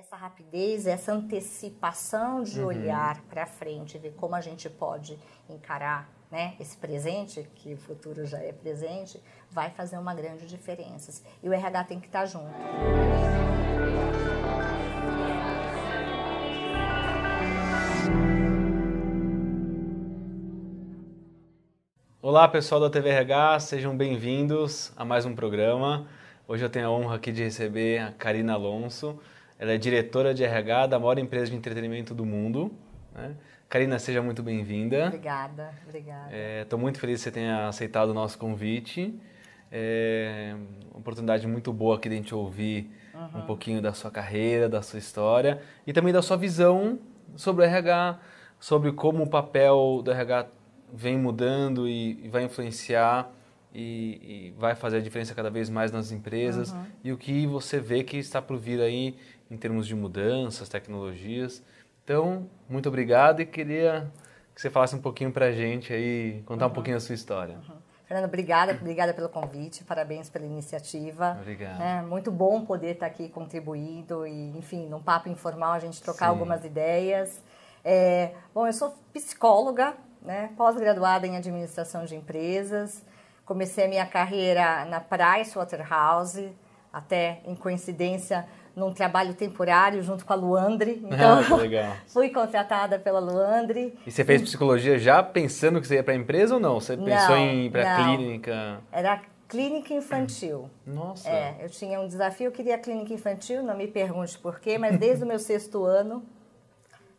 essa rapidez, essa antecipação de olhar para frente, ver como a gente pode encarar, né, esse presente, que o futuro já é presente, vai fazer uma grande diferença. E o RH tem que estar junto. Olá pessoal da TV RH, sejam bem-vindos a mais um programa. Hoje eu tenho a honra aqui de receber a Karina Alonso. Ela é diretora de RH da maior empresa de entretenimento do mundo, né? Karina, seja muito bem-vinda. Obrigada, obrigada. Estou muito feliz que você tenha aceitado o nosso convite. É uma oportunidade muito boa aqui de a gente ouvir um pouquinho da sua carreira, da sua história e também da sua visão sobre o RH, sobre como o papel do RH vem mudando e vai influenciar e vai fazer a diferença cada vez mais nas empresas e o que você vê que está por vir aí em termos de mudanças, tecnologias. Então, muito obrigado e queria que você falasse um pouquinho para a gente aí, contar um pouquinho a sua história. Fernando, obrigada pelo convite, parabéns pela iniciativa. Obrigado. É muito bom poder estar aqui contribuindo e, enfim, num papo informal a gente trocar algumas ideias. Bom, eu sou psicóloga, né, pós-graduada em administração de empresas. Comecei a minha carreira na Pricewaterhouse, até em coincidência num trabalho temporário junto com a Luandre. Então, legal. Fui contratada pela Luandre. E você fez psicologia já pensando que você ia para a empresa ou não? Você pensou em ir para a clínica? Era clínica infantil. Nossa! Eu tinha um desafio, eu queria clínica infantil, não me pergunte por quê, mas desde o meu 6º ano,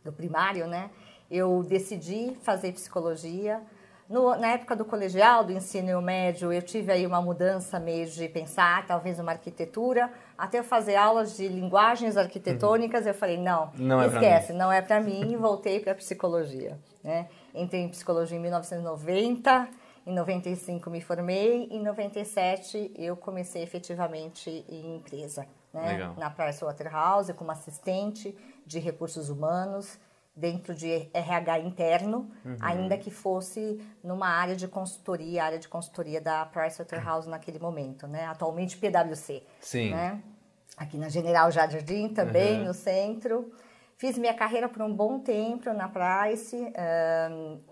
do primário, né, eu decidi fazer psicologia. Na época do colegial, do ensino médio, eu tive aí uma mudança meio de pensar, talvez uma arquitetura, até eu fazer aulas de linguagens arquitetônicas, eu falei, não esquece, não é para mim, e voltei para psicologia, né? Entrei em psicologia em 1990, em 95 me formei, em 97 eu comecei efetivamente em empresa, né? Na Pricewaterhouse, como assistente de recursos humanos, dentro de RH interno, ainda que fosse numa área de consultoria da Pricewaterhouse naquele momento, né? Atualmente PwC. Sim. Né? Aqui na General Jardim também, no centro. Fiz minha carreira por um bom tempo na Price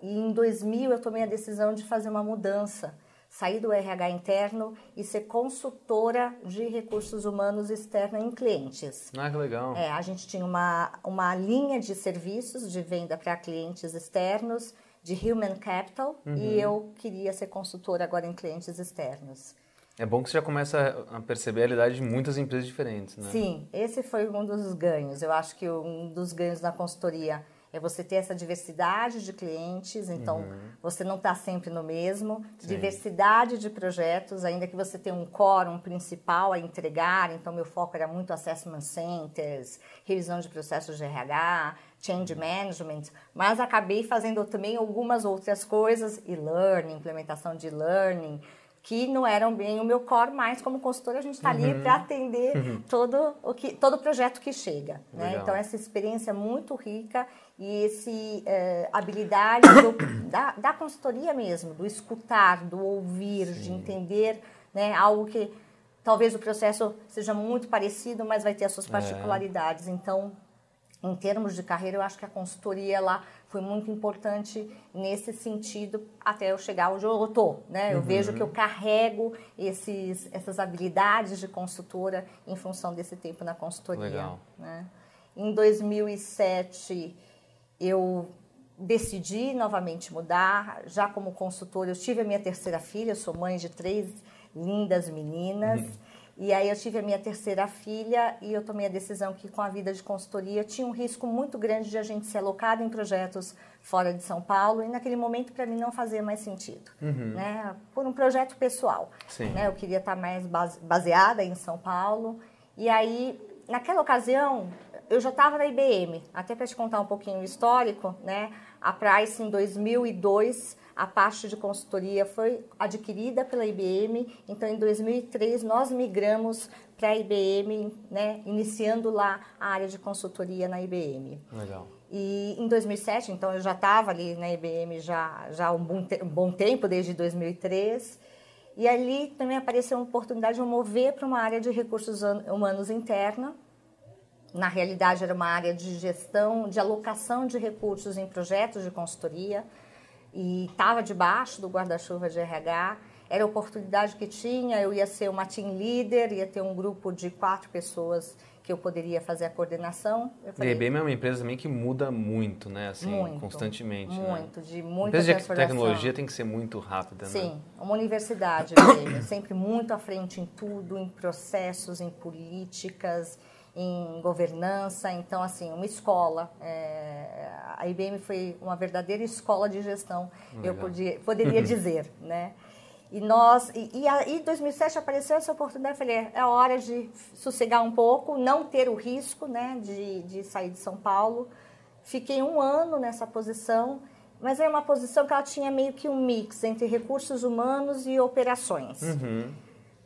e em 2000 eu tomei a decisão de fazer uma mudança. Sair do RH interno e ser consultora de recursos humanos externa em clientes. Ah, que legal. A gente tinha uma linha de serviços de venda para clientes externos, de Human Capital, e eu queria ser consultora agora em clientes externos. É bom que você já começa a perceber a realidade de muitas empresas diferentes, né? Sim, esse foi um dos ganhos. Eu acho que um dos ganhos da consultoria é você ter essa diversidade de clientes, então você não está sempre no mesmo. Sim. Diversidade de projetos, ainda que você tenha um core, um principal a entregar, então meu foco era muito assessment centers, revisão de processos de RH, change management, mas acabei fazendo também algumas outras coisas, e-learning, implementação de e-learning, que não eram bem o meu core, mas como consultora a gente está ali para atender todo projeto que chega. Né? Então essa experiência é muito rica e habilidade da consultoria mesmo, do escutar, do ouvir, de entender, né, algo que talvez o processo seja muito parecido, mas vai ter as suas particularidades. Então, em termos de carreira, eu acho que a consultoria lá foi muito importante nesse sentido até eu chegar onde eu estou, né? Eu vejo que eu carrego essas habilidades de consultora em função desse tempo na consultoria. Legal. Né? Em 2007, eu decidi novamente mudar. Já como consultora, eu tive a minha 3ª filha, eu sou mãe de 3 lindas meninas. E aí eu tive a minha 3ª filha e eu tomei a decisão que com a vida de consultoria tinha um risco muito grande de a gente ser alocado em projetos fora de São Paulo e naquele momento para mim não fazia mais sentido, né? Por um projeto pessoal. Né? Eu queria estar mais baseada em São Paulo e aí naquela ocasião eu já estava na IBM, até para te contar um pouquinho o histórico, né? A Price em 2002 a parte de consultoria foi adquirida pela IBM, então em 2003 nós migramos para a IBM, né, iniciando lá a área de consultoria na IBM. Legal. E em 2007, então eu já estava ali na IBM já há um bom tempo, desde 2003, e ali também apareceu uma oportunidade de eu mover para uma área de recursos humanos interna, na realidade era uma área de gestão, de alocação de recursos em projetos de consultoria, e estava debaixo do guarda-chuva de RH. Era a oportunidade que tinha, eu ia ser uma team leader, ia ter um grupo de 4 pessoas que eu poderia fazer a coordenação. Eu falei, E a IBM é uma empresa também que muda muito, né? Assim, muito, constantemente. Muito, né? de muita empresa transformação. de tecnologia tem que ser muito rápida, Sim, né? uma universidade IBM, sempre muito à frente em tudo, em processos, em políticas, em governança. Então, assim, uma escola. A IBM foi uma verdadeira escola de gestão, Legal. eu poderia dizer, né? E aí, em 2007 apareceu essa oportunidade, eu falei, é hora de sossegar um pouco, não ter o risco, né, de sair de São Paulo. Fiquei 1 ano nessa posição, mas era uma posição que ela tinha meio que um mix entre recursos humanos e operações.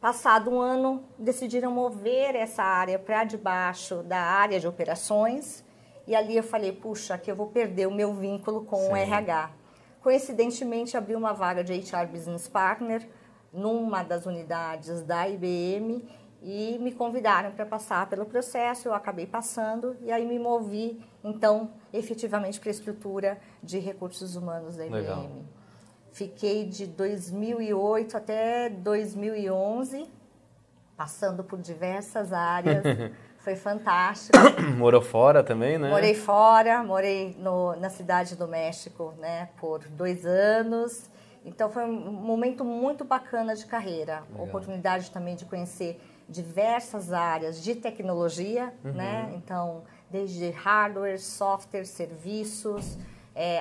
Passado 1 ano, decidiram mover essa área para debaixo da área de operações, e ali eu falei, puxa, aqui eu vou perder o meu vínculo com o RH. Coincidentemente, abri uma vaga de HR Business Partner numa das unidades da IBM e me convidaram para passar pelo processo, eu acabei passando e aí me movi, então, efetivamente para a estrutura de recursos humanos da IBM. Legal. Fiquei de 2008 até 2011, passando por diversas áreas. Foi fantástico. Morou fora também, né? Morei fora, morei na cidade do México, né, por 2 anos. Então foi um momento muito bacana de carreira. Legal. Oportunidade também de conhecer diversas áreas de tecnologia, né? Então, desde hardware, software, serviços,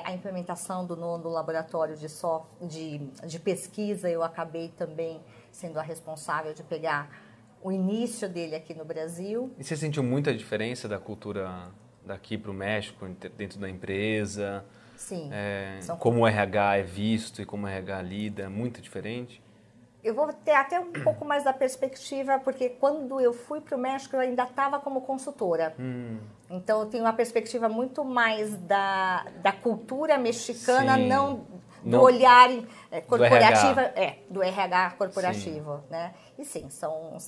a implementação do nono laboratório de pesquisa, eu acabei também sendo a responsável de pegar o início dele aqui no Brasil. E você sentiu muita diferença da cultura daqui para o México, dentro da empresa? Sim. Como o RH é visto e como o RH lida, é muito diferente? Eu vou ter até um pouco mais da perspectiva, porque quando eu fui para o México, eu ainda estava como consultora. Então, eu tenho uma perspectiva muito mais da cultura mexicana, Sim. do olhar corporativo, do do RH corporativo, né? E sim, são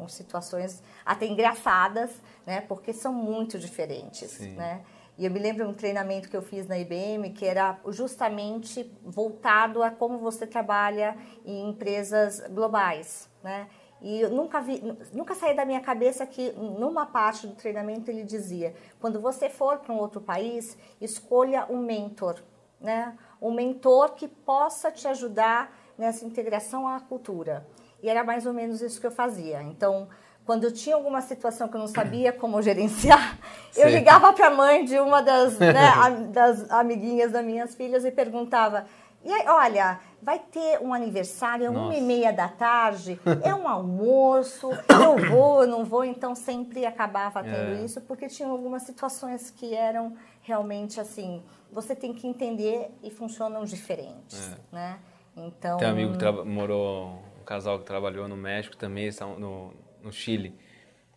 situações até engraçadas, né? Porque são muito diferentes, Sim. né? E eu me lembro de um treinamento que eu fiz na IBM, que era justamente voltado a como você trabalha em empresas globais, né? E eu nunca saí da minha cabeça que numa parte do treinamento ele dizia, quando você for para um outro país, escolha um mentor, né? Um mentor que possa te ajudar nessa integração à cultura. E era mais ou menos isso que eu fazia. Então, quando eu tinha alguma situação que eu não sabia como gerenciar, eu ligava para a mãe de uma das amiguinhas das minhas filhas e perguntava, e aí, olha, vai ter um aniversário, é 1h30 da tarde, é um almoço, eu vou, eu não vou, então sempre acabava tendo isso, porque tinham algumas situações que eram realmente assim, você tem que entender e funcionam diferentes, né? Então... Tem um amigo que morou, um casal que trabalhou no México também, estão no Chile,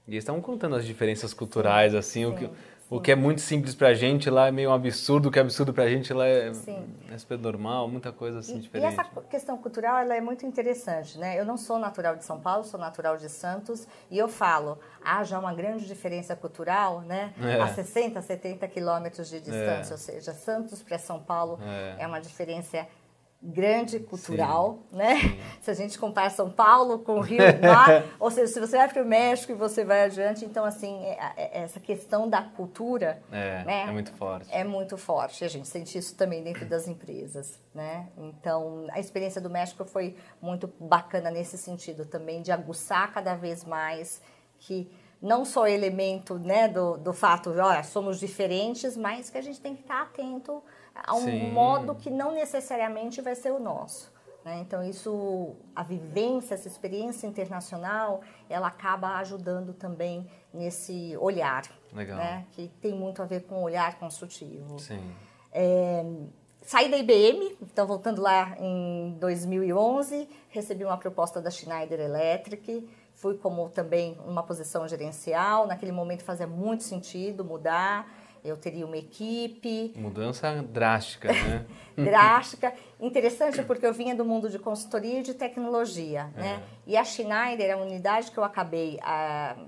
e eles estavam contando as diferenças culturais, assim, o que é muito simples pra gente lá é meio um absurdo, o que é absurdo pra gente lá é super normal, muita coisa assim diferente. E essa questão cultural, ela é muito interessante, né? Eu não sou natural de São Paulo, sou natural de Santos, e eu falo, há já uma grande diferença cultural, né? A 60, 70 quilômetros de distância, ou seja, Santos para São Paulo é uma diferença grande cultural, né? Se a gente compara São Paulo com o Rio, ou seja, se você vai para o México e você vai adiante, então assim, essa questão da cultura, né? É muito forte. É muito forte, a gente sente isso também dentro das empresas, né? Então, a experiência do México foi muito bacana nesse sentido também, de aguçar cada vez mais que não só elemento, né, do fato, olha, somos diferentes, mas que a gente tem que estar atento a um modo que não necessariamente vai ser o nosso, né? Então, a vivência, essa experiência internacional, ela acaba ajudando também nesse olhar, né? Que tem muito a ver com o olhar consultivo. Sim. Saí da IBM, então voltando lá em 2011, recebi uma proposta da Schneider Electric, fui como também uma posição gerencial, naquele momento fazia muito sentido mudar, eu teria uma equipe. Mudança drástica, né? Drástica. Interessante porque eu vinha do mundo de consultoria e de tecnologia, né? E a Schneider, a unidade que eu acabei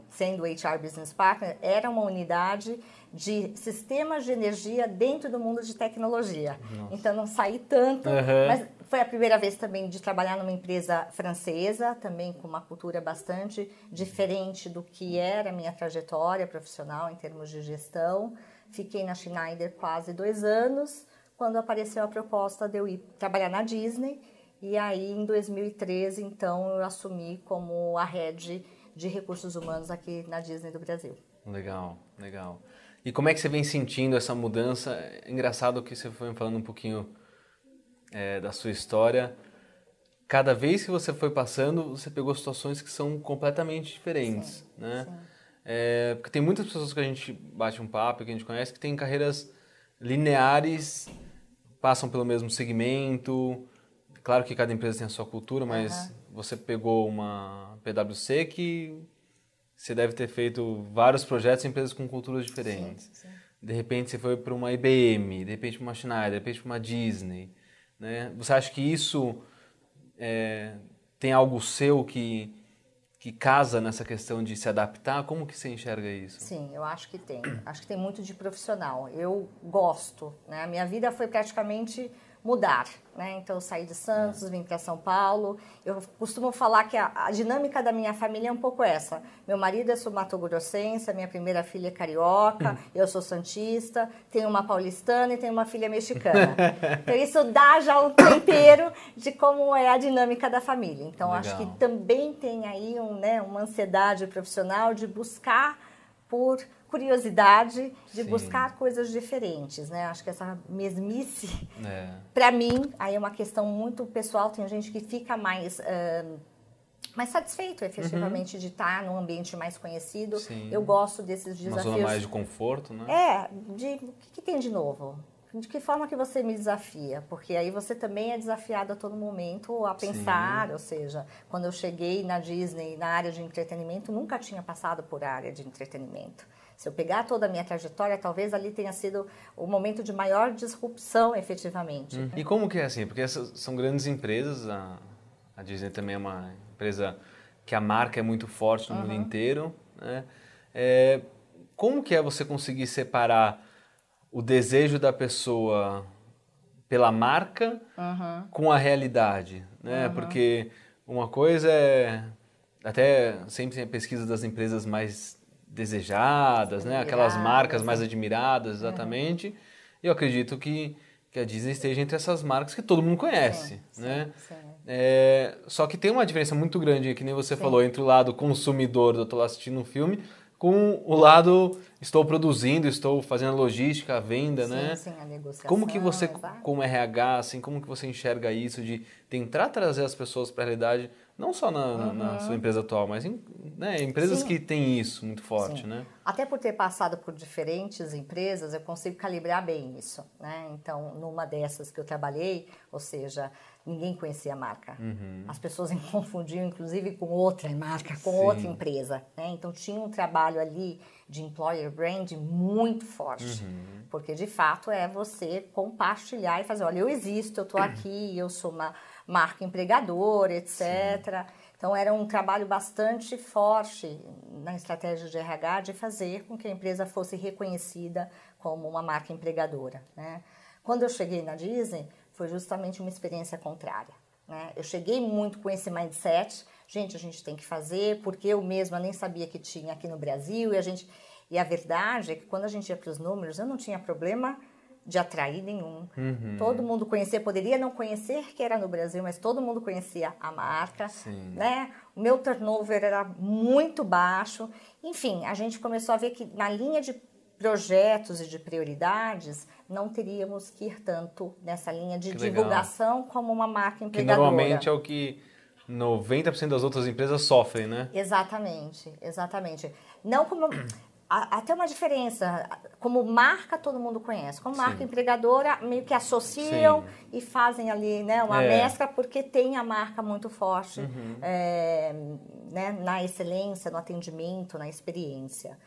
sendo HR Business Partner, era uma unidade de sistemas de energia dentro do mundo de tecnologia. Nossa. Então, não saí tanto, mas foi a primeira vez também de trabalhar numa empresa francesa, também com uma cultura bastante diferente do que era a minha trajetória profissional em termos de gestão. Fiquei na Schneider quase 2 anos, quando apareceu a proposta de eu ir trabalhar na Disney. E aí, em 2013, então, eu assumi como a head de recursos humanos aqui na Disney do Brasil. Legal, legal. E como é que você vem sentindo essa mudança? É engraçado que você foi falando um pouquinho da sua história. Cada vez que você foi passando, você pegou situações que são completamente diferentes, sim, né? Sim. Porque tem muitas pessoas que a gente bate um papo, que a gente conhece, que têm carreiras lineares, passam pelo mesmo segmento. Claro que cada empresa tem a sua cultura, mas você pegou uma PwC que você deve ter feito vários projetos em empresas com culturas diferentes. Sim, sim. De repente você foi para uma IBM, de repente para uma Schneider, de repente para uma Disney, né? Você acha que isso tem algo seu que casa nessa questão de se adaptar? Como que você enxerga isso? Sim, eu acho que tem. Acho que tem muito de profissional. Eu gosto, né? A minha vida foi praticamente mudar, né? Então eu saí de Santos, vim para São Paulo. Eu costumo falar que a dinâmica da minha família é um pouco essa. Meu marido é sul-mato-grossense, a minha primeira filha é carioca, eu sou santista, tenho uma paulistana e tenho uma filha mexicana. Então isso dá já um tempero de como é a dinâmica da família. Então legal. Acho que também tem aí uma ansiedade profissional de buscar por curiosidade, de buscar coisas diferentes, né? Acho que essa mesmice, para mim, aí é uma questão muito pessoal, tem gente que fica mais satisfeito, efetivamente, de estar num ambiente mais conhecido. Sim. Eu gosto desses desafios. Uma zona mais de conforto, né? O que tem de novo? De que forma que você me desafia? Porque aí você também é desafiado a todo momento a pensar, sim. Ou seja, quando eu cheguei na Disney, na área de entretenimento, nunca tinha passado por área de entretenimento. Se eu pegar toda a minha trajetória, talvez ali tenha sido o momento de maior disrupção, efetivamente. E como que é assim? Porque essas são grandes empresas, a Disney também é uma empresa que a marca é muito forte no mundo inteiro, né? Como que é você conseguir separar o desejo da pessoa pela marca com a realidade, né? Porque uma coisa até sempre tem a pesquisa das empresas mais desejadas, né? Aquelas marcas mais admiradas, exatamente. E eu acredito que a Disney esteja entre essas marcas que todo mundo conhece, né? Sim. Só que tem uma diferença muito grande, que nem você falou, entre o lado consumidor, eu estou lá assistindo um filme, com o lado estou produzindo, estou fazendo a logística, a venda, né? Sim, a negociação. Como que você, como RH, assim, como que você enxerga isso de tentar trazer as pessoas para a realidade, não só na sua empresa atual, mas em empresas que têm isso muito forte, né? Até por ter passado por diferentes empresas, eu consigo calibrar bem isso, né? Então, numa dessas que eu trabalhei, ou seja, ninguém conhecia a marca. As pessoas me confundiam, inclusive, com outra marca, com outra empresa, né? Então, tinha um trabalho ali de employer brand muito forte, porque, de fato, é você compartilhar e fazer, olha, eu existo, eu estou aqui, eu sou uma marca empregadora, etc. Sim. Então, era um trabalho bastante forte na estratégia de RH de fazer com que a empresa fosse reconhecida como uma marca empregadora, né? Quando eu cheguei na Disney, foi justamente uma experiência contrária, né? Eu cheguei muito com esse mindset, a gente tem que fazer, porque eu mesma nem sabia que tinha aqui no Brasil, e a verdade é que quando a gente ia para os números, eu não tinha problema de atrair nenhum. Todo mundo conhecia, poderia não conhecer que era no Brasil, mas todo mundo conhecia a marca, né? O meu turnover era muito baixo. Enfim, a gente começou a ver que na linha de projetos e de prioridades, não teríamos que ir tanto nessa linha de divulgação como uma marca empregadora. Que normalmente é o que 90% das outras empresas sofrem, né? Exatamente. Não como... Até uma diferença, como marca todo mundo conhece, como marca empregadora meio que associam e fazem ali, né, uma mescla porque tem a marca muito forte né, na excelência, no atendimento, na experiência.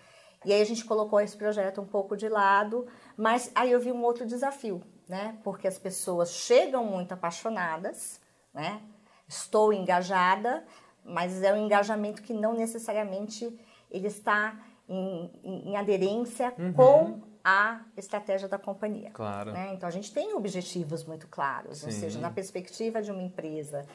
E aí a gente colocou esse projeto um pouco de lado, mas aí eu vi um outro desafio, né? Porque as pessoas chegam muito apaixonadas, né? Estou engajada, mas é um engajamento que não necessariamente ele está em aderência com a estratégia da companhia. Claro. Né? Então, a gente tem objetivos muito claros, ou seja, na perspectiva de uma empresa.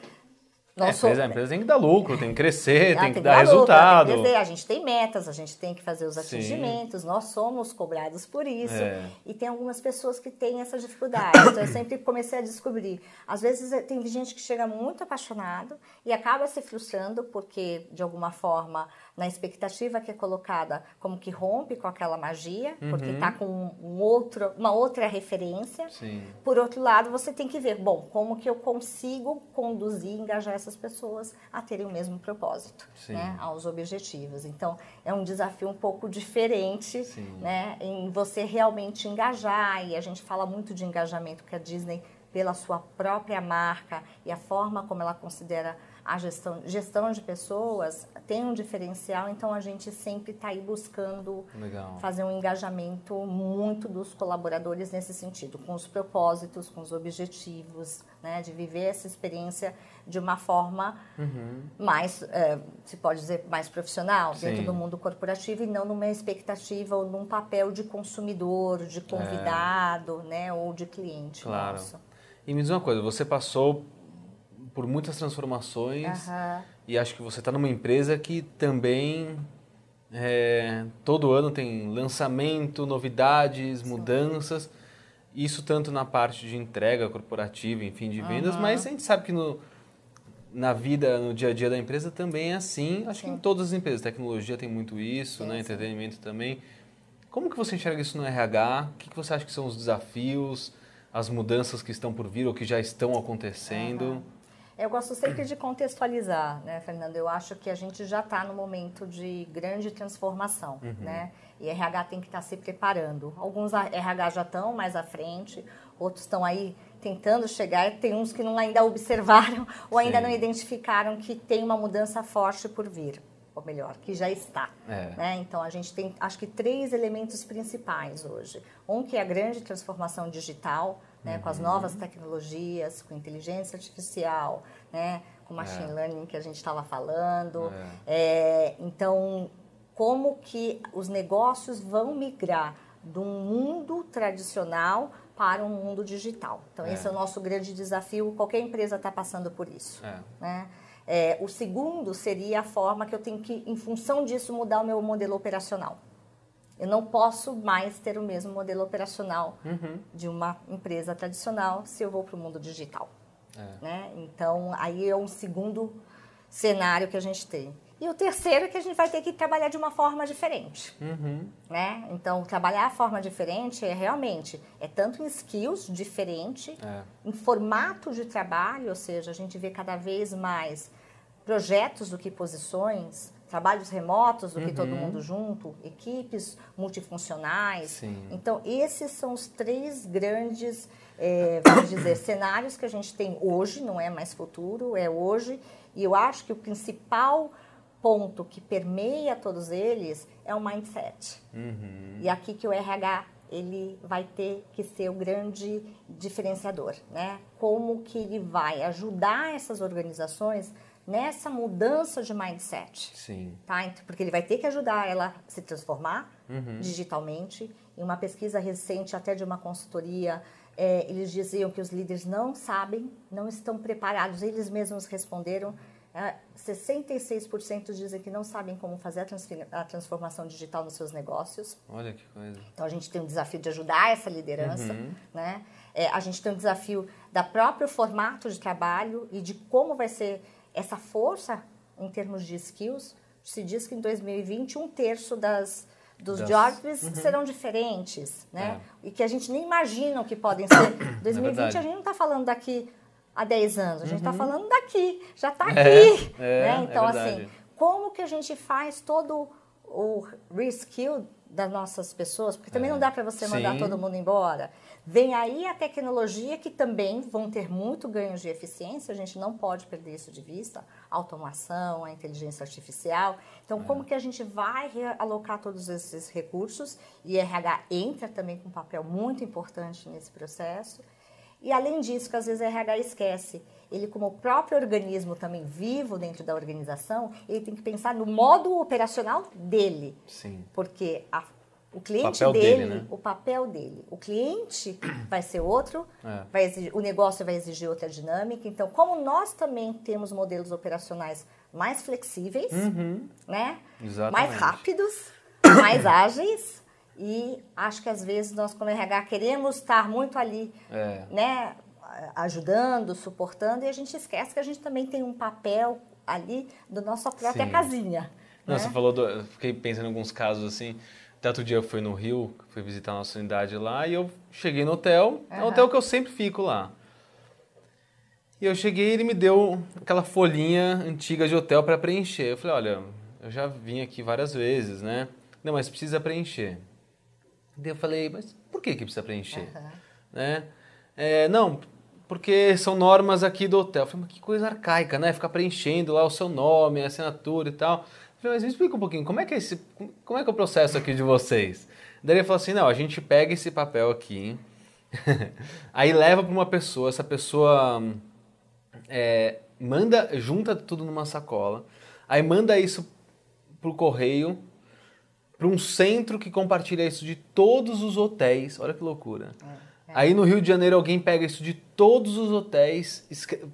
A empresa tem que dar lucro, tem que crescer, tem que dar lucro, resultado. tem que crescer. A gente tem metas, a gente tem que fazer os atingimentos, nós somos cobrados por isso. E tem algumas pessoas que têm essa dificuldade. Então, eu sempre comecei a descobrir. Às vezes, tem gente que chega muito apaixonado e acaba se frustrando porque, de alguma forma, na expectativa que é colocada, como que rompe com aquela magia, porque está com uma outra referência. Sim. Por outro lado, você tem que ver, bom, como que eu consigo conduzir, engajar essas pessoas a terem o mesmo propósito, né, aos objetivos. Então, é um desafio um pouco diferente, né, em você realmente engajar, e a gente fala muito de engajamento, que a Disney, pela sua própria marca e a forma como ela considera a gestão de pessoas, tem um diferencial, então a gente sempre está aí buscando fazer um engajamento muito dos colaboradores nesse sentido, com os propósitos, com os objetivos, né, de viver essa experiência de uma forma mais, se pode dizer, mais profissional, dentro do mundo corporativo, e não numa expectativa ou num papel de consumidor, de convidado, né, ou de cliente. Claro. Nosso. E me diz uma coisa, você passou por muitas transformações e acho que você está numa empresa que também todo ano tem lançamento, novidades, mudanças, isso tanto na parte de entrega corporativa, enfim, de vendas, mas a gente sabe que na vida, no dia a dia da empresa também é assim, acho que em todas as empresas, tecnologia tem muito isso, né? Entretenimento também. Como que você enxerga isso no RH? O que você acha que são os desafios, as mudanças que estão por vir ou que já estão acontecendo? Eu gosto sempre de contextualizar, né, Fernando? Eu acho que a gente já está no momento de grande transformação, né? E RH tem que estar se preparando. Alguns RH já estão mais à frente, outros estão aí tentando chegar, tem uns que não ainda observaram ou ainda não identificaram que tem uma mudança forte por vir, ou melhor, que já está. Né? Então, a gente tem, acho que, 3 elementos principais hoje. Um que é a grande transformação digital, né, com as novas tecnologias, com inteligência artificial, né, com machine learning que a gente estava falando. Então, como que os negócios vão migrar de um mundo tradicional para um mundo digital. Então, esse é o nosso grande desafio. Qualquer empresa está passando por isso. Né? O segundo seria a forma que eu tenho que, em função disso, mudar o meu modelo operacional. Eu não posso mais ter o mesmo modelo operacional de uma empresa tradicional se eu vou para o mundo digital. Né? Então, aí é um segundo cenário que a gente tem. E o terceiro é que a gente vai ter que trabalhar de uma forma diferente. Né? Então, trabalhar a forma diferente é tanto em skills diferente, em formato de trabalho, ou seja, a gente vê cada vez mais projetos do que posições, trabalhos remotos do que todo mundo junto, equipes multifuncionais. Então, esses são os 3 grandes, vamos dizer, cenários que a gente tem hoje, não é mais futuro, é hoje. E eu acho que o principal ponto que permeia todos eles é o mindset. E aqui que o RH ele vai ter que ser o grande diferenciador, né? Como que ele vai ajudar essas organizações nessa mudança de mindset. Tá? Porque ele vai ter que ajudar ela a se transformar digitalmente. Em uma pesquisa recente, até de uma consultoria, eles diziam que os líderes não sabem, não estão preparados. Eles mesmos responderam, 66% dizem que não sabem como fazer a transformação digital nos seus negócios. Olha que coisa. Então, a gente tem um desafio de ajudar essa liderança, né? A gente tem um desafio da próprio formato de trabalho e de como vai ser essa força em termos de skills. Se diz que em 2020 1/3 dos jobs serão diferentes, né? E que a gente nem imagina que podem ser. 2020 a gente não está falando daqui a 10 anos, a gente está falando daqui, já está aqui. Né? Então, assim, como que a gente faz todo o reskill das nossas pessoas, porque também não dá para você mandar Sim. todo mundo embora. Vem aí a tecnologia que também vão ter muito ganhos de eficiência, a gente não pode perder isso de vista, a automação, a inteligência artificial. Então, como que a gente vai alocar todos esses recursos? E RH entra também com um papel muito importante nesse processo. E além disso, que às vezes a RH esquece, ele como o próprio organismo também vivo dentro da organização, ele tem que pensar no modo operacional dele. Sim. Porque o cliente papel dele, dele, né? o papel dele, o cliente vai ser outro, É. vai exigir, o negócio vai exigir outra dinâmica. Então, como nós também temos modelos operacionais mais flexíveis, né? Exatamente. Mais rápidos, mais ágeis, e acho que às vezes nós como RH queremos estar muito ali, né? Ajudando, suportando, e a gente esquece que a gente também tem um papel ali da nossa própria Sim. casinha. Não, né? você falou, eu fiquei pensando em alguns casos assim. Até outro dia eu fui no Rio, fui visitar a nossa unidade lá, e eu cheguei no hotel, é um hotel que eu sempre fico lá. E eu cheguei e ele me deu aquela folhinha antiga de hotel para preencher. Eu falei, olha, eu já vim aqui várias vezes, né? Não, mas precisa preencher. Daí eu falei, mas por que precisa preencher? Né? Não, porque são normas aqui do hotel. Eu falei, mas que coisa arcaica, né? Ficar preenchendo lá o seu nome, a assinatura e tal. Eu falei, mas me explica um pouquinho, como é que é o processo aqui de vocês? Daí ele falou assim, não, a gente pega esse papel aqui, aí leva para uma pessoa, essa pessoa junta tudo numa sacola, aí manda isso pro correio, para um centro que compartilha isso de todos os hotéis. Olha que loucura. Aí no Rio de Janeiro alguém pega isso de todos os hotéis,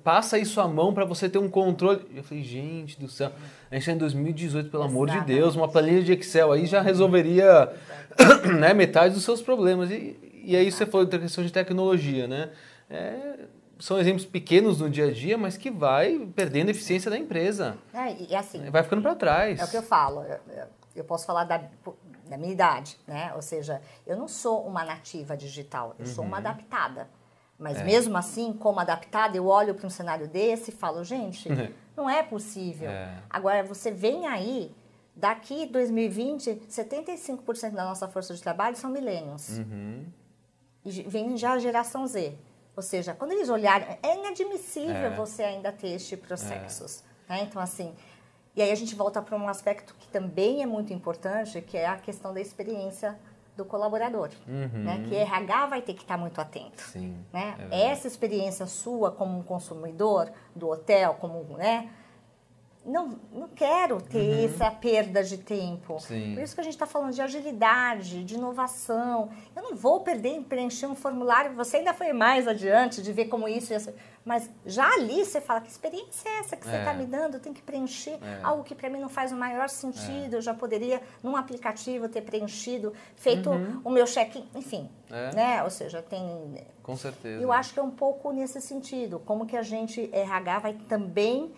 passa isso à mão para você ter um controle. Eu falei, gente do céu, a gente está em 2018, pelo amor de Deus, uma planilha de Excel aí já resolveria né, metade dos seus problemas. E aí você falou da questão de tecnologia, né? São exemplos pequenos no dia a dia, mas que vai perdendo a eficiência da empresa. E assim, vai ficando para trás. É o que eu falo. Eu posso falar da minha idade, né? Ou seja, eu não sou uma nativa digital, eu sou uma adaptada. Mas mesmo assim, como adaptada, eu olho para um cenário desse e falo, gente, não é possível. Agora, você vem aí, daqui 2020, 75% da nossa força de trabalho são millennials. E vem já a geração Z. Ou seja, quando eles olharem, é inadmissível você ainda ter este processos. Né? Então, assim... E aí a gente volta para um aspecto que também é muito importante, que é a questão da experiência do colaborador. Né? Que RH vai ter que estar muito atento. Sim, né? Essa experiência sua como um consumidor do hotel, como, né? Não quero ter essa perda de tempo. Sim. Por isso que a gente está falando de agilidade, de inovação. Eu não vou perder em preencher um formulário. Você ainda foi mais adiante de ver como isso ia ser. Mas já ali você fala, que experiência é essa que você está me dando? Eu tenho que preencher algo que para mim não faz o maior sentido. Eu já poderia, num aplicativo, ter preenchido, feito o meu check-in. Enfim, né? Ou seja, tem... Com certeza. Eu acho que é um pouco nesse sentido. Como que a gente, RH, vai também...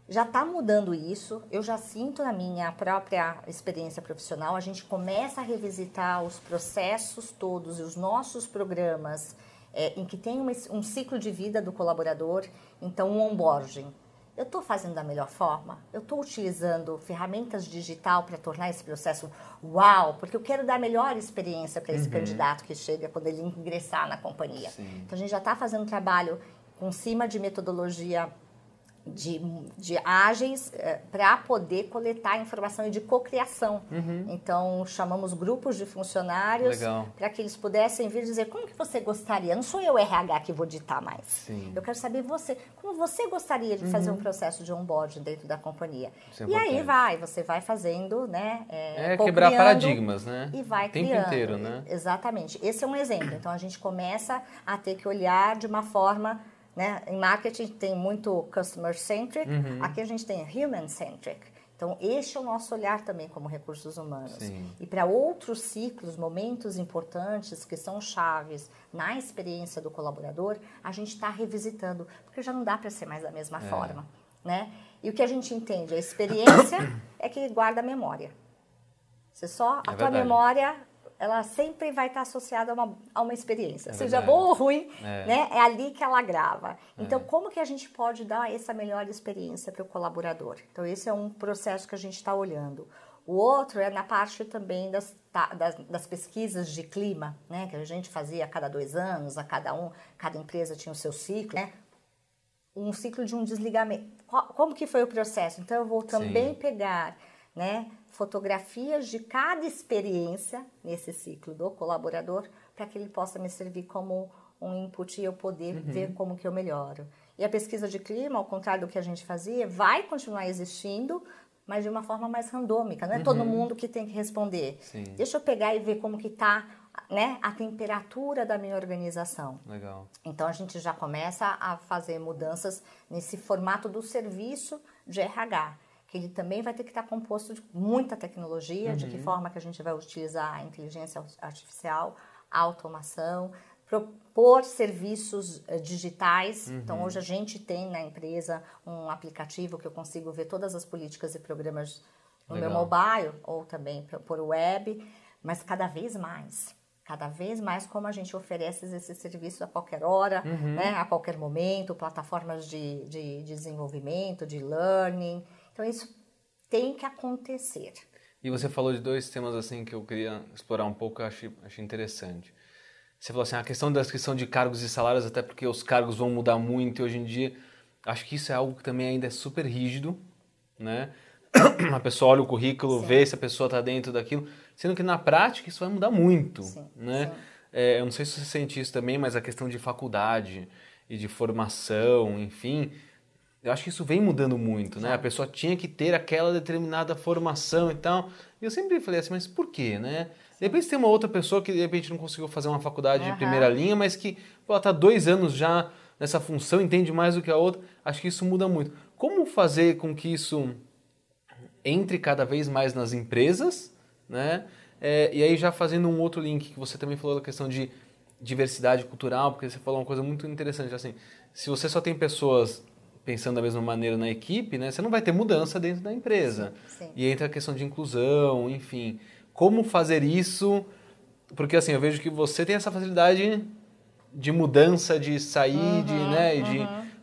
Já está mudando isso, eu já sinto na minha própria experiência profissional, a gente começa a revisitar os processos todos e os nossos programas em que tem um ciclo de vida do colaborador, então um onboarding. Eu estou fazendo da melhor forma? Eu estou utilizando ferramentas digital para tornar esse processo uau, porque eu quero dar a melhor experiência para esse candidato que chega quando ele ingressar na companhia. Sim. Então a gente já está fazendo um trabalho com cima de metodologia de ágeis para poder coletar informação e de cocriação. Então, chamamos grupos de funcionários para que eles pudessem vir dizer como que você gostaria. Não sou eu, RH, que vou ditar mais. Sim. Eu quero saber como você gostaria de fazer um processo de onboarding dentro da companhia. Isso é e aí importante. você vai fazendo, né? Quebrar paradigmas, né? E vai o tempo criando. inteiro, né? Exatamente. Esse é um exemplo. Então, a gente começa a ter que olhar de uma forma... Né? Em marketing tem muito customer-centric, aqui a gente tem human-centric. Então, este é o nosso olhar também como recursos humanos. Sim. E para outros ciclos, momentos importantes que são chaves na experiência do colaborador, a gente está revisitando, porque já não dá para ser mais da mesma forma. Né? E o que a gente entende, a experiência é que guarda a memória. A tua memória... ela sempre vai estar associada a uma experiência, seja boa ou ruim, né? É ali que ela grava. Então, como que a gente pode dar essa melhor experiência para o colaborador? Então, esse é um processo que a gente está olhando. O outro é na parte também das pesquisas de clima, né? Que a gente fazia a cada 2 anos, cada empresa tinha o seu ciclo, né? Um ciclo de um desligamento. Como que foi o processo? Então, eu vou também pegar, né, fotografias de cada experiência nesse ciclo do colaborador para que ele possa me servir como um input e eu poder ver como que eu melhoro. E a pesquisa de clima, ao contrário do que a gente fazia, vai continuar existindo, mas de uma forma mais randômica. Não é todo mundo que tem que responder. Sim. Deixa eu pegar e ver como que está, né, a temperatura da minha organização. Legal. Então, a gente já começa a fazer mudanças nesse formato do serviço de RH, que ele também vai ter que estar composto de muita tecnologia, de que forma que a gente vai utilizar a inteligência artificial, a automação, propor serviços digitais. Então, hoje a gente tem na empresa um aplicativo que eu consigo ver todas as políticas e programas no meu mobile ou também por web, mas cada vez mais como a gente oferece esse serviço a qualquer hora, né, a qualquer momento, plataformas de desenvolvimento, de learning. Então, isso tem que acontecer. E você falou de 2 temas assim que eu queria explorar um pouco, eu achei interessante. Você falou assim, a questão da descrição de cargos e salários, até porque os cargos vão mudar muito e hoje em dia, acho que isso é algo que também ainda é super rígido, né? A pessoa olha o currículo, vê se a pessoa está dentro daquilo, sendo que na prática isso vai mudar muito, né? Eu não sei se você sente isso também, mas a questão de faculdade e de formação, enfim, eu acho que isso vem mudando muito, né? A pessoa tinha que ter aquela determinada formação e tal. E eu sempre falei assim, mas por quê, né? De repente tem uma outra pessoa que de repente não conseguiu fazer uma faculdade de primeira linha, mas que ela está 2 anos já nessa função, entende mais do que a outra. Acho que isso muda muito. Como fazer com que isso entre cada vez mais nas empresas, né? E aí já fazendo um outro link que você também falou da questão de diversidade cultural, porque você falou uma coisa muito interessante, assim, se você só tem pessoas pensando da mesma maneira na equipe, né, você não vai ter mudança dentro da empresa. Sim. E entra a questão de inclusão, enfim. Como fazer isso? Porque assim, eu vejo que você tem essa facilidade de mudança, de sair, de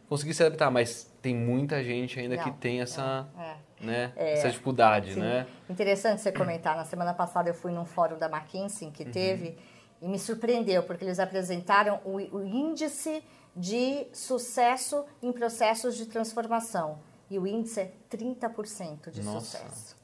conseguir se adaptar, mas tem muita gente ainda que tem essa, né, essa dificuldade, sim. né? Interessante você comentar. Na semana passada eu fui num fórum da McKinsey que teve e me surpreendeu, porque eles apresentaram o índice de sucesso em processos de transformação. E o índice é 30% de sucesso.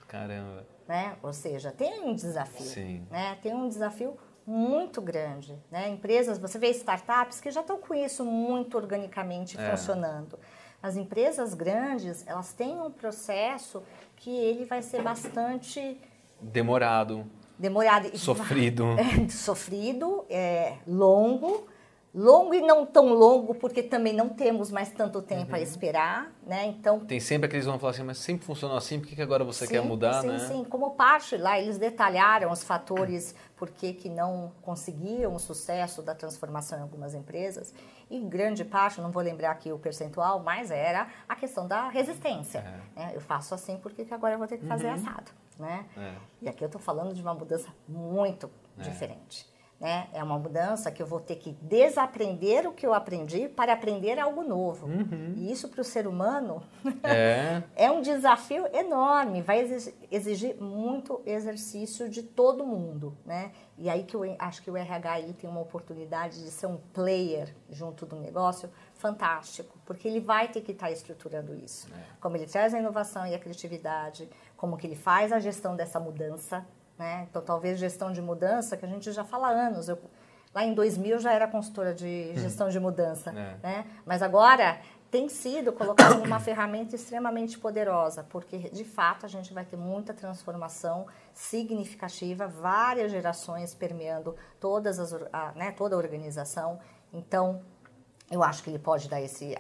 Caramba. Né? Ou seja, tem um desafio. Sim. Né? Tem um desafio muito grande. Né? Empresas, você vê startups que já estão com isso muito organicamente funcionando. As empresas grandes, elas têm um processo que ele vai ser bastante... Demorado. Sofrido. Sofrido, longo e não tão longo, porque também não temos mais tanto tempo a esperar, né? Então, tem sempre aqueles que vão falar assim, mas sempre funcionou assim, por que agora você quer mudar, né? Sim, como parte lá, eles detalharam os fatores por que não conseguiam o sucesso da transformação em algumas empresas, e grande parte, não vou lembrar aqui o percentual, mas era a questão da resistência. Né? Eu faço assim, porque agora eu vou ter que fazer assado, né? E aqui eu estou falando de uma mudança muito diferente. Né? É uma mudança que eu vou ter que desaprender o que eu aprendi para aprender algo novo. E isso para o ser humano é um desafio enorme, vai exigir muito exercício de todo mundo. Né? E aí que eu acho que o RH aí tem uma oportunidade de ser um player junto do negócio fantástico, porque ele vai ter que estar estruturando isso. Como ele traz a inovação e a criatividade, como que ele faz a gestão dessa mudança. Né? Então, talvez gestão de mudança, que a gente já fala há anos. Lá em 2000 já era consultora de gestão de mudança. Né? Mas agora tem sido colocado como uma ferramenta extremamente poderosa, porque de fato a gente vai ter muita transformação significativa, várias gerações permeando toda a organização. Então, eu acho que ele pode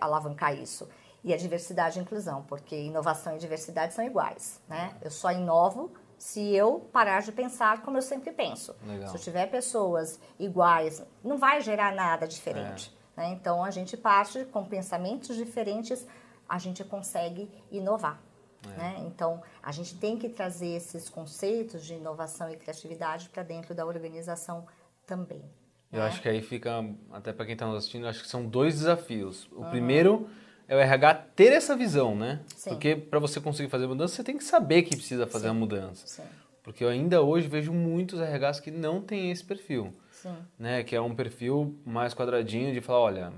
alavancar isso. E a diversidade e inclusão, porque inovação e diversidade são iguais. Né? Eu só inovo se eu parar de pensar como eu sempre penso. Legal. Se eu tiver pessoas iguais, não vai gerar nada diferente. Né? Então, a gente parte com pensamentos diferentes, a gente consegue inovar. Né? Então, a gente tem que trazer esses conceitos de inovação e criatividade para dentro da organização também. Eu acho que aí fica, até para quem está nos assistindo, eu acho que são 2 desafios. O primeiro é o RH ter essa visão, né? Sim. Porque para você conseguir fazer a mudança, você tem que saber que precisa fazer a mudança. Sim. Porque eu ainda hoje vejo muitos RHs que não têm esse perfil. Sim. Né? Que é um perfil mais quadradinho de falar, olha,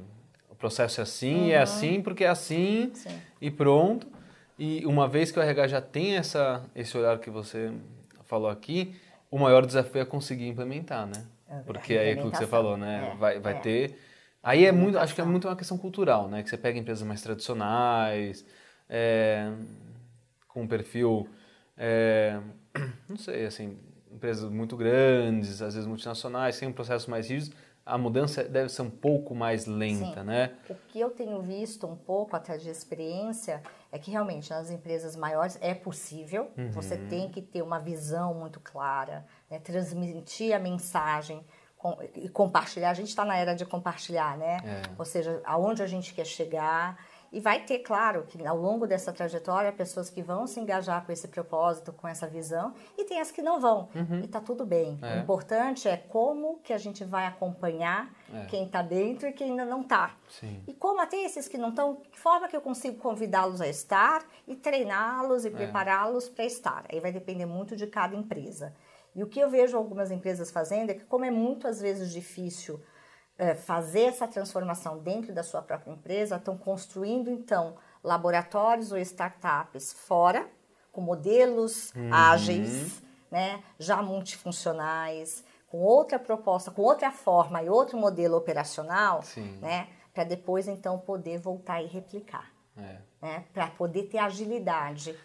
o processo é assim, é assim porque é assim e pronto. E uma vez que o RH já tem esse olhar que você falou aqui, o maior desafio é conseguir implementar, né? Porque é aquilo que você falou, né? Vai ter... Aí é muito, acho que é muito uma questão cultural, né? Que você pega empresas mais tradicionais, com um perfil, não sei, assim, empresas muito grandes, às vezes multinacionais, sem um processo mais rígido, a mudança deve ser um pouco mais lenta, né? O que eu tenho visto um pouco até de experiência é que realmente nas empresas maiores é possível, você tem que ter uma visão muito clara, né? Transmitir a mensagem e compartilhar. A gente está na era de compartilhar, né? Ou seja, aonde a gente quer chegar. E vai ter, claro, que ao longo dessa trajetória, pessoas que vão se engajar com esse propósito, com essa visão, e tem as que não vão. E tá tudo bem. O importante é como que a gente vai acompanhar quem está dentro e quem ainda não está. E como até esses que não estão, que forma que eu consigo convidá-los a estar e treiná-los e prepará-los para estar. Aí vai depender muito de cada empresa. E o que eu vejo algumas empresas fazendo é que, como é muito às vezes difícil fazer essa transformação dentro da sua própria empresa, estão construindo, então, laboratórios ou startups fora, com modelos ágeis, né, já multifuncionais, com outra proposta, com outra forma e outro modelo operacional, né, para depois, então, poder voltar e replicar. Né, para poder ter agilidade.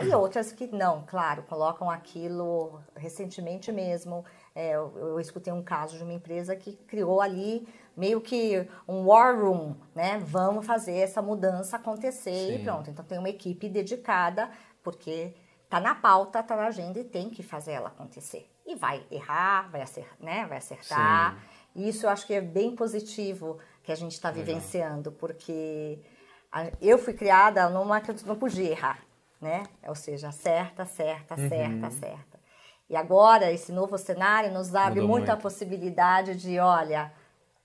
E outras que não, claro, colocam aquilo recentemente mesmo. Eu escutei um caso de uma empresa que criou ali meio que um war room, né? Vamos fazer essa mudança acontecer e pronto. Então tem uma equipe dedicada, porque está na pauta, está na agenda e tem que fazer ela acontecer. E vai errar, vai acertar. E isso eu acho que é bem positivo que a gente está vivenciando, porque eu fui criada numa que eu não podia errar, né? Ou seja, acerta. E agora, esse novo cenário nos abre muita possibilidade de, olha,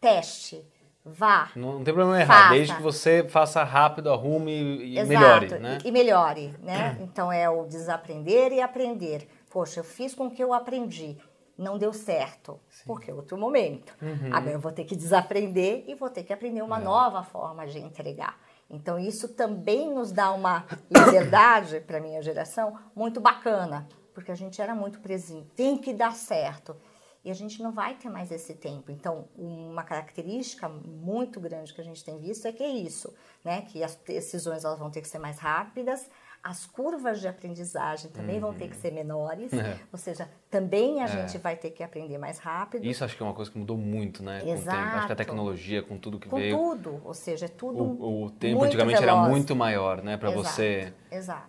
teste, vá. Não tem problema errar, desde que você faça rápido, arrume e melhore, né? E melhore, né? Então, é o desaprender e aprender. Poxa, eu fiz com que eu aprendi. Não deu certo, porque é outro momento. Agora eu vou ter que desaprender e vou ter que aprender uma nova forma de entregar. Então, isso também nos dá uma liberdade, para a minha geração, muito bacana, porque a gente era muito presinho. Tem que dar certo. E a gente não vai ter mais esse tempo. Então, uma característica muito grande que a gente tem visto é que é isso, né? Que as decisões elas vão ter que ser mais rápidas, as curvas de aprendizagem também vão ter que ser menores, ou seja, também a gente vai ter que aprender mais rápido. Isso acho que é uma coisa que mudou muito, né? Exato. Com o tempo. Acho que a tecnologia, com tudo que veio... Com tudo, ou seja, é tudo O tempo muito antigamente veloz. era muito maior, né? Para você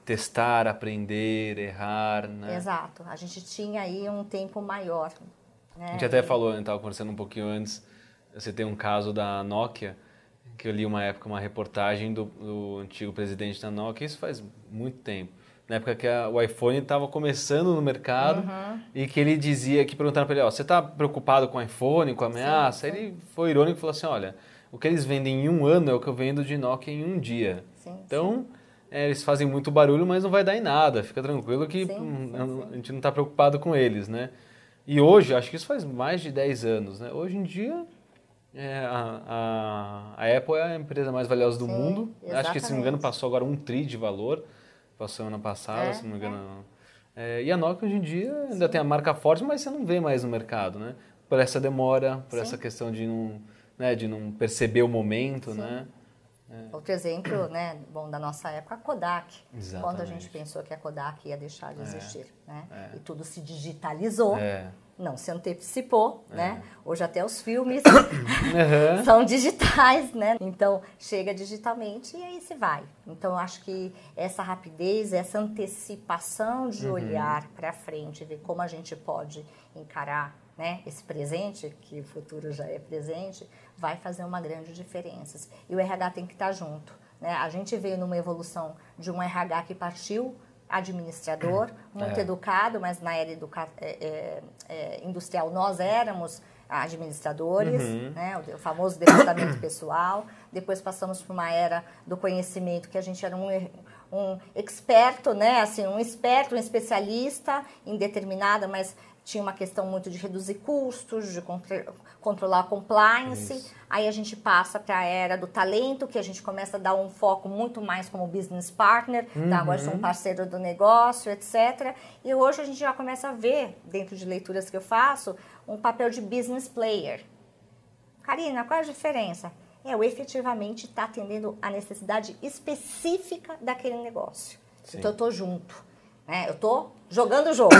testar, aprender, errar, né? Exato. A gente tinha aí um tempo maior. Né? A gente até falou, a gente estava conversando um pouquinho antes, você tem um caso da Nokia, que eu li uma época, uma reportagem do antigo presidente da Nokia, isso faz muito tempo. Na época que o iPhone estava começando no mercado e que ele dizia, que perguntaram para ele, você está preocupado com o iPhone, com a ameaça? Sim. Ele foi irônico e falou assim, olha, o que eles vendem em um ano é o que eu vendo de Nokia em um dia. Então, eles fazem muito barulho, mas não vai dar em nada, fica tranquilo que a gente não está preocupado com eles, né? E hoje, acho que isso faz mais de 10 anos, né? Hoje em dia, a Apple é a empresa mais valiosa do mundo. Exatamente. Acho que, se não me engano, passou agora 1 tri de valor. Passou ano passado, se não me engano. E a Nokia, hoje em dia, ainda tem a marca forte, mas você não vê mais no mercado, né? Por essa demora, por essa questão de não perceber o momento, né? Outro exemplo, né, bom, da nossa época, a Kodak. Exatamente. Quando a gente pensou que a Kodak ia deixar de existir, né? E tudo se digitalizou, não se antecipou, né? Hoje até os filmes são digitais, né? Então, chega digitalmente e aí se vai. Então, eu acho que essa rapidez, essa antecipação de olhar para frente, ver como a gente pode encarar, né, esse presente, que o futuro já é presente, vai fazer uma grande diferença. E o RH tem que estar junto, né? A gente veio numa evolução de um RH que partiu administrador, muito educado, mas na era industrial nós éramos administradores, né, o famoso departamento pessoal. Depois passamos por uma era do conhecimento, que a gente era um experto, né, assim, um especialista em determinada, mas tinha uma questão muito de reduzir custos, de controlar a compliance. Isso. Aí a gente passa para a era do talento, que a gente começa a dar um foco muito mais como business partner, tá? Agora sou um parceiro do negócio, etc. E hoje a gente já começa a ver, dentro de leituras que eu faço, um papel de business player. Karina, qual é a diferença? Eu efetivamente estar atendendo a necessidade específica daquele negócio. Sim. Então eu estou junto. Né? Eu estou jogando o jogo,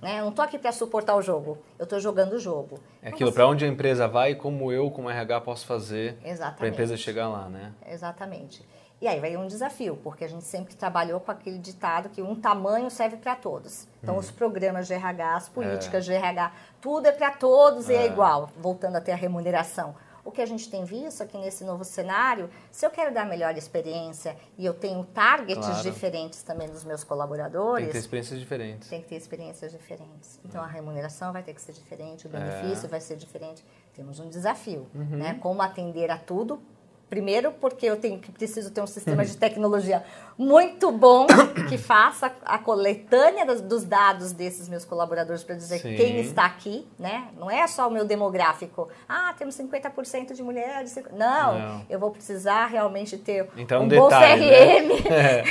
né? Eu não estou aqui para suportar o jogo, eu estou jogando o jogo. É aquilo, para onde a empresa vai e como eu, como RH, posso fazer para a empresa chegar lá, né? Exatamente. E aí vai um desafio, porque a gente sempre trabalhou com aquele ditado que um tamanho serve para todos. Então, os programas de RH, as políticas de RH, tudo é para todos e é igual, voltando até a remuneração. O que a gente tem visto aqui nesse novo cenário, se eu quero dar a melhor experiência e eu tenho targets diferentes também dos meus colaboradores... Tem que ter experiências diferentes. Tem que ter experiências diferentes. Então, a remuneração vai ter que ser diferente, o benefício vai ser diferente. Temos um desafio, né? Como atender a tudo. Primeiro, porque eu preciso ter um sistema de tecnologia muito bom que faça a coletânea dos dados desses meus colaboradores para dizer quem está aqui, né? Não é só o meu demográfico. Ah, temos 50% de mulheres. Não, eu vou precisar realmente ter um bom CRM, né?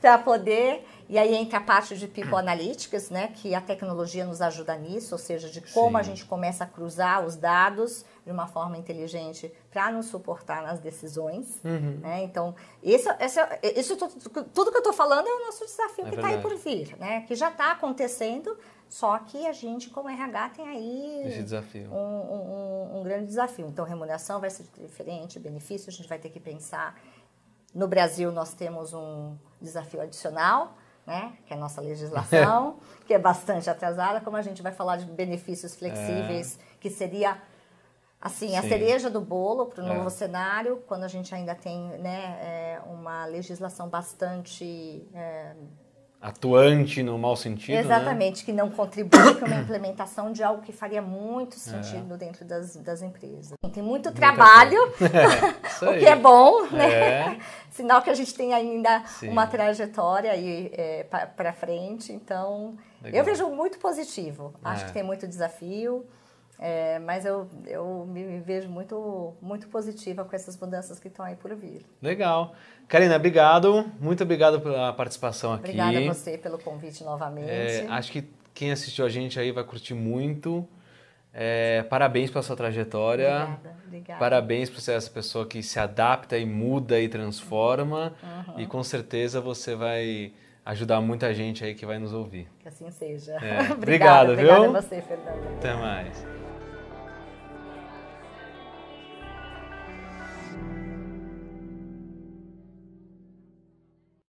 Para poder... E aí entra a parte de People Analytics, né, que a tecnologia nos ajuda nisso, ou seja, de como a gente começa a cruzar os dados de uma forma inteligente para nos suportar nas decisões. Né? Então, tudo que eu estou falando é o nosso desafio que está aí por vir, né, que já está acontecendo, só que a gente, como RH, tem aí esse desafio. Um grande desafio. Então, remuneração vai ser diferente, benefício a gente vai ter que pensar. No Brasil, nós temos um desafio adicional, né, que é a nossa legislação, que é bastante atrasada, como a gente vai falar de benefícios flexíveis, que seria assim, a cereja do bolo para o novo cenário, quando a gente ainda tem, né, uma legislação bastante... atuante no mau sentido, exatamente, né? Que não contribui para uma implementação de algo que faria muito sentido dentro das empresas. Tem muito trabalho, o que é bom, né? Sinal que a gente tem ainda uma trajetória aí para frente. Então, eu vejo muito positivo. Acho que tem muito desafio, mas eu me vejo muito positiva com essas mudanças que estão aí por vir. Legal. Karina, obrigado. Muito obrigado pela participação aqui. Obrigada a você pelo convite novamente. Acho que quem assistiu a gente aí vai curtir muito. Parabéns pela sua trajetória. Obrigada. Parabéns por ser essa pessoa que se adapta e muda e transforma. E com certeza você vai ajudar muita gente aí que vai nos ouvir. Que assim seja. Obrigado, viu? Obrigada a você, Fernanda. Até mais.